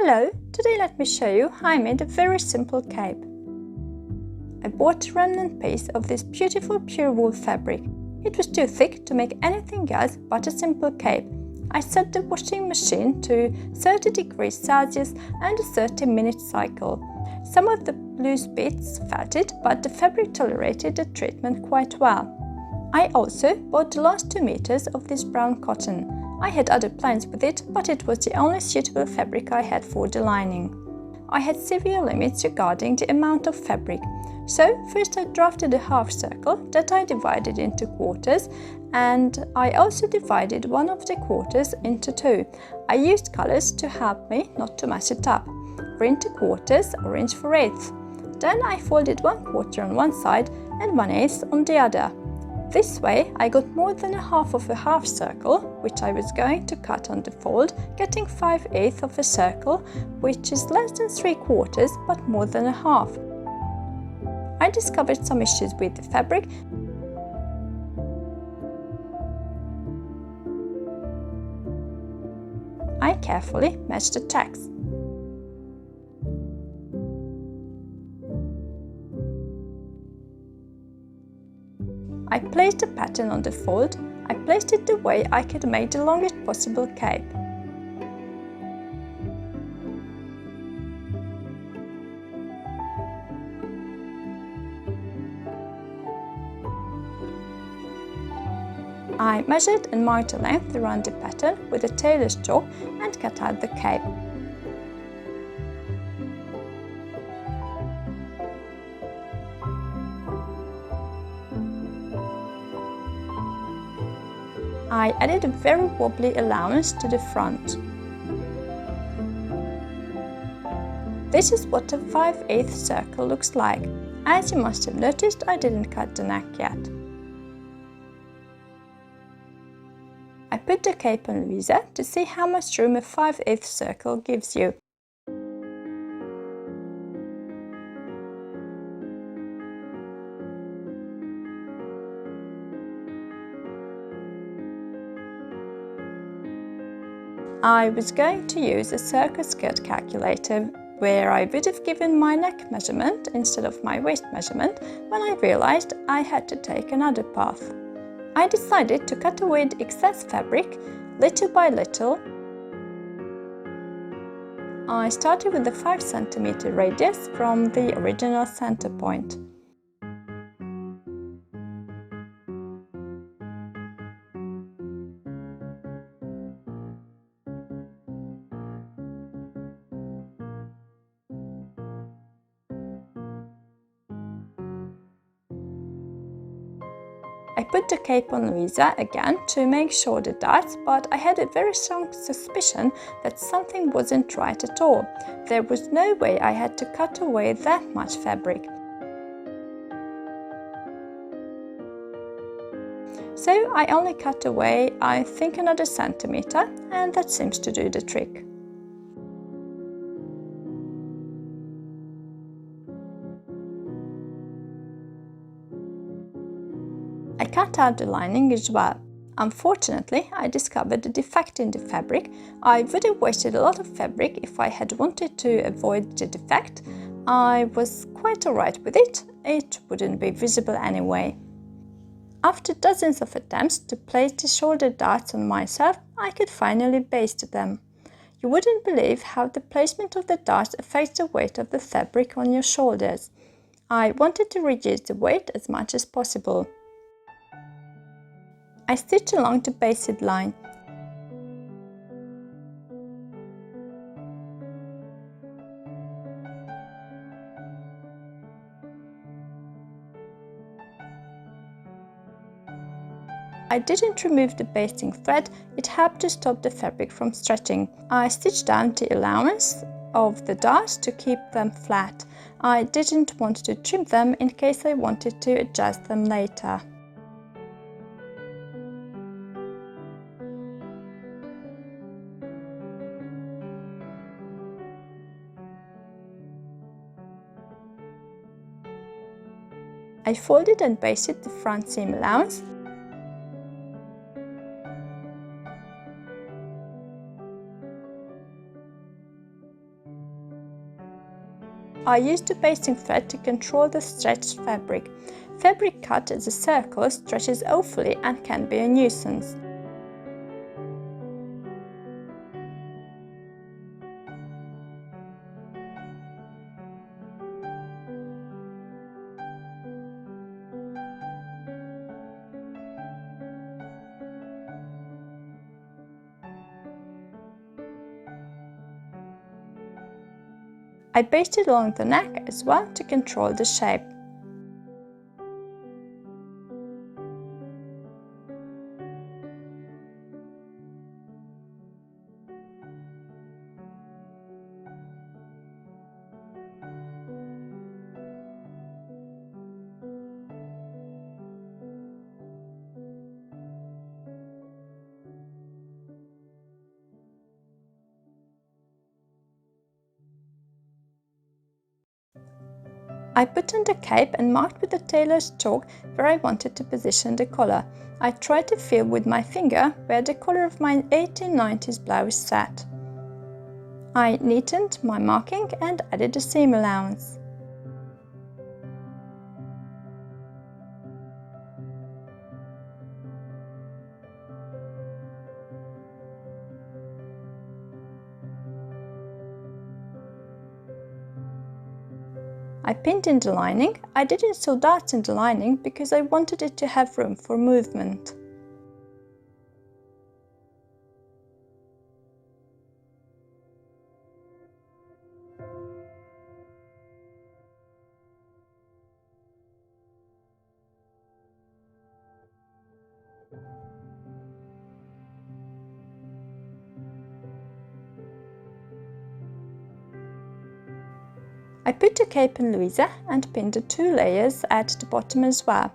Hello, today let me show you how I made a very simple cape. I bought a remnant piece of this beautiful pure wool fabric. It was too thick to make anything else but a simple cape. I set the washing machine to 30 degrees Celsius and a 30-minute cycle. Some of the loose bits felted, but the fabric tolerated the treatment quite well. I also bought the last 2 meters of this brown cotton. I had other plans with it, but it was the only suitable fabric I had for the lining. I had severe limits regarding the amount of fabric. So first I drafted a half circle that I divided into quarters, and I also divided one of the quarters into two. I used colors to help me not to mess it up. Green to quarters, orange for eighths. Then I folded 1/4 on one side and 1/8 on the other. This way I got more than a half of a half circle, which I was going to cut on the fold, getting 5/8 of a circle, which is less than 3/4 but more than a half. I discovered some issues with the fabric. I carefully matched the tacks. I placed the pattern on the fold. I placed it the way I could make the longest possible cape. I measured and marked the length around the pattern with a tailor's chalk and cut out the cape. I added a very wobbly allowance to the front. This is what a 5/8 circle looks like. As you must have noticed, I didn't cut the neck yet. I put the cape on Louisa to see how much room a 5/8 circle gives you. I was going to use a circle skirt calculator where I would have given my neck measurement instead of my waist measurement when I realized I had to take another path. I decided to cut away the excess fabric little by little. I started with a 5 cm radius from the original center point. I put the cape on Louisa again to make sure the dots, but I had a very strong suspicion that something wasn't right at all. There was no way I had to cut away that much fabric. So I only cut away, I think, another centimeter, and that seems to do the trick. I cut out the lining as well. Unfortunately, I discovered a defect in the fabric. I would have wasted a lot of fabric if I had wanted to avoid the defect. I was quite alright with it. It wouldn't be visible anyway. After dozens of attempts to place the shoulder darts on myself, I could finally baste them. You wouldn't believe how the placement of the darts affects the weight of the fabric on your shoulders. I wanted to reduce the weight as much as possible. I stitched along the basted line. I didn't remove the basting thread, it helped to stop the fabric from stretching. I stitched down the allowance of the darts to keep them flat. I didn't want to trim them in case I wanted to adjust them later. I folded and basted the front seam allowance. I used the basting thread to control the stretched fabric. Fabric cut as a circle stretches awfully and can be a nuisance. I basted along the neck as well to control the shape. I buttoned the cape and marked with the tailor's chalk where I wanted to position the collar. I tried to feel with my finger where the collar of my 1890s blouse sat. I neatened my marking and added a seam allowance. I pinned in the lining. I didn't sew darts in the lining because I wanted it to have room for movement. I put the cape in Louisa and pinned the 2 layers at the bottom as well.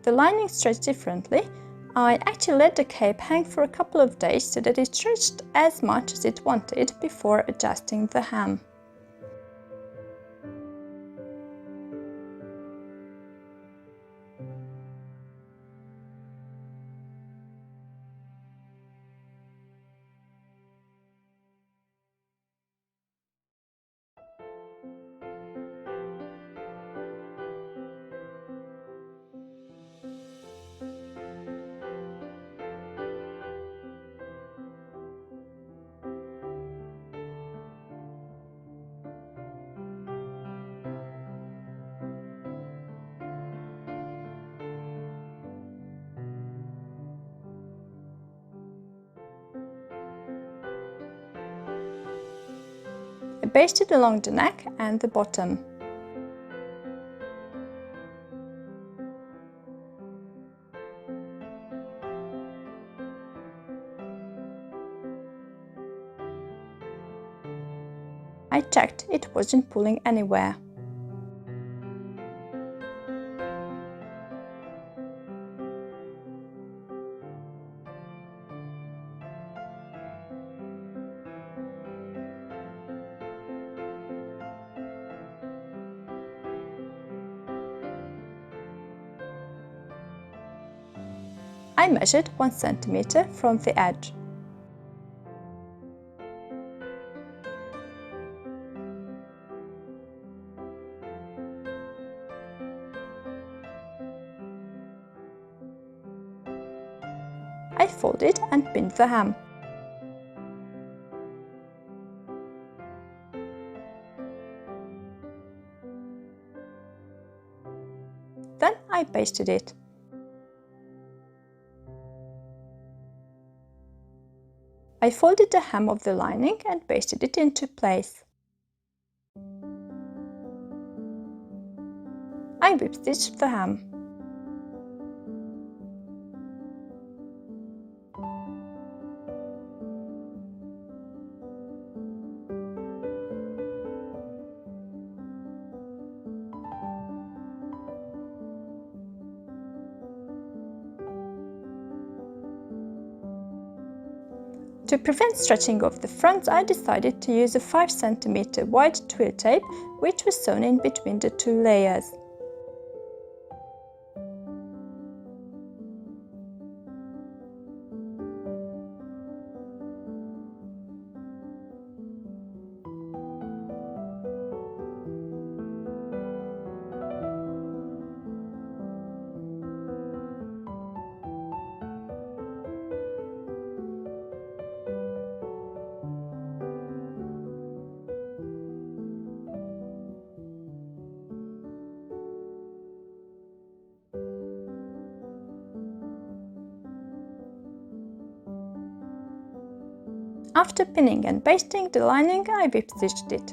The lining stretched differently. I actually let the cape hang for a couple of days so that it stretched as much as it wanted before adjusting the hem. I basted along the neck and the bottom. I checked it wasn't pulling anywhere. I measured 1 centimeter from the edge. I folded and pinned the hem. Then I basted it. I folded the hem of the lining and basted it into place. I whip-stitched the hem. To prevent stretching of the front, I decided to use a 5 cm wide twill tape, which was sewn in between the 2 layers. After pinning and basting the lining, I whip stitched it.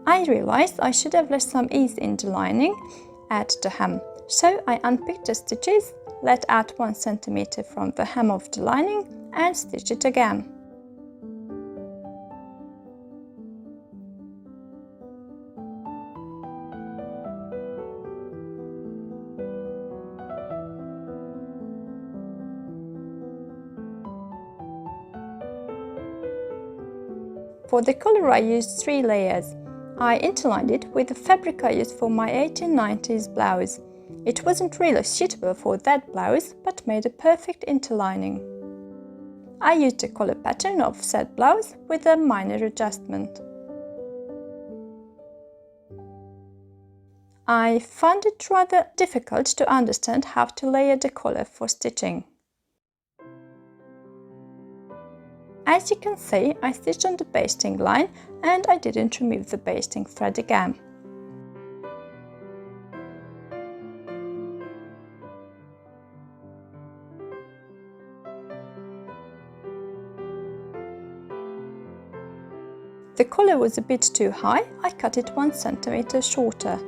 I realized I should have left some ease in the lining at the hem, so I unpicked the stitches, let out 1 centimeter from the hem of the lining and stitched it again. For the collar I used 3 layers. I interlined it with the fabric I used for my 1890s blouse. It wasn't really suitable for that blouse, but made a perfect interlining. I used the collar pattern of said blouse with a minor adjustment. I found it rather difficult to understand how to layer the collar for stitching. As you can see, I stitched on the basting line and I didn't remove the basting thread again. The collar was a bit too high, I cut it 1 centimeter shorter.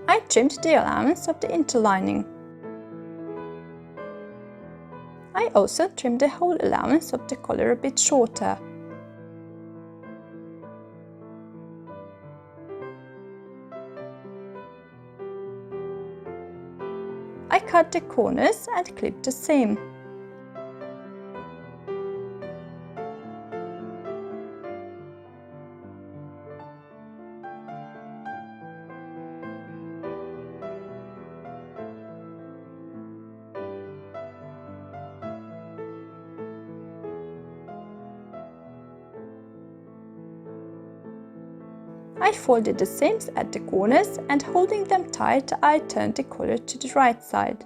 I trimmed the allowance of the interlining. I also trimmed the whole allowance of the collar a bit shorter. I cut the corners and clipped the seam. I folded the seams at the corners and holding them tight, I turned the collar to the right side.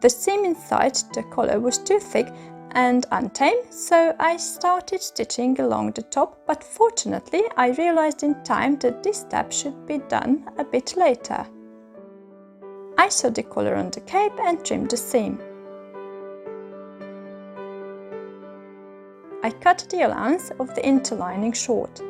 The seam inside the collar was too thick and untamed, so I started stitching along the top, but fortunately I realized in time that this step should be done a bit later. I sewed the collar on the cape and trimmed the seam. I cut the allowance of the interlining short.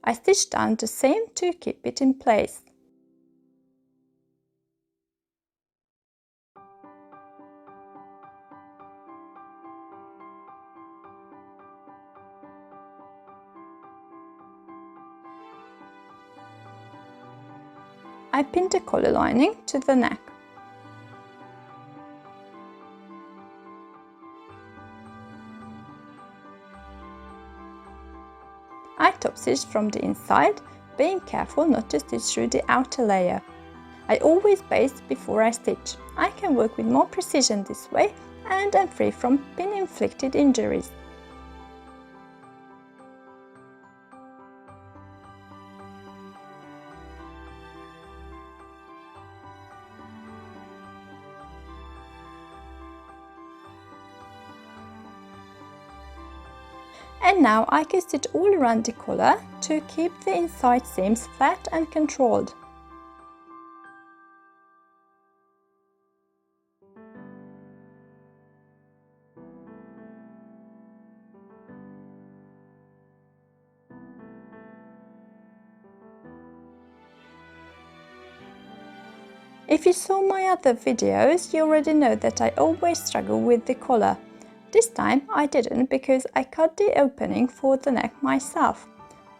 I stitched down the seam to keep it in place. I pinned the collar lining to the neck. I top stitched from the inside, being careful not to stitch through the outer layer. I always baste before I stitch. I can work with more precision this way and am free from pin-inflicted injuries. And now I can stitch all around the collar to keep the inside seams flat and controlled. If you saw my other videos, you already know that I always struggle with the collar. This time I didn't because I cut the opening for the neck myself.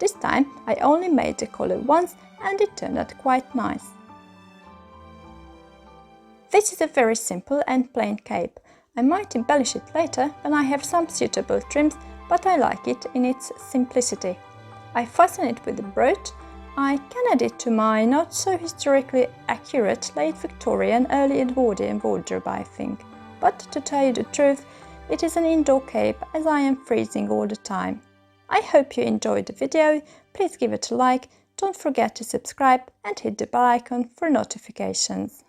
This time I only made the collar once and it turned out quite nice. This is a very simple and plain cape. I might embellish it later when I have some suitable trims, but I like it in its simplicity. I fasten it with a brooch. I can add it to my not so historically accurate late Victorian, early Edwardian wardrobe, I think. But to tell you the truth, it is an indoor cape as I am freezing all the time. I hope you enjoyed the video. Please give it a like, don't forget to subscribe and hit the bell icon for notifications.